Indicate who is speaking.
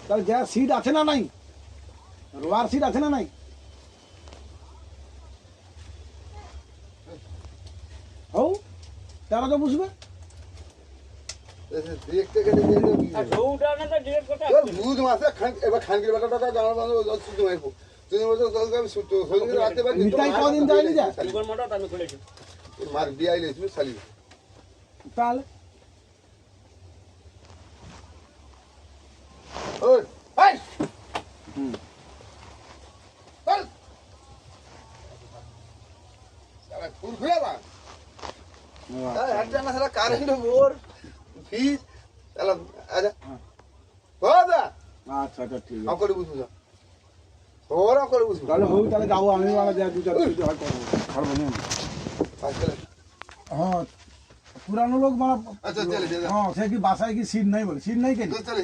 Speaker 1: তাহলে gas seat আছে না নাই, রোয়ার সিট আছে না নাই? ও তারা তো বুঝবে।
Speaker 2: দেখতে গেলে দুধ মাসে এবার খানকির বেটাটা গাঁর বান্ধব শুদ্ধ হয়ে তুমি বলছো আমি শুদ্ধ রাখতে পারি
Speaker 1: মিঠাই কদিন যায়নি যা
Speaker 2: মার দিয়ে আইলে তুমি শালি
Speaker 1: তাহলে
Speaker 2: ওই এই চল সারা ফুল খুলে বা একটা না সারা কারেন্ট বোর ফিস চল আচ্ছা বাবা
Speaker 1: আচ্ছা আচ্ছা ঠিক আছে।
Speaker 2: করে বুঝবো ওরা করে বুঝবো
Speaker 1: তাহলে হোক, তাহলে যাবো আমি দু চার কিছু হয় করবো পারবো না। হ্যাঁ পুরানো লোক মানে
Speaker 2: আচ্ছা চলে
Speaker 1: হ্যাঁ সে কি বাসায় কি সিট নাই বলে, সিট নাই কেন?
Speaker 2: চলে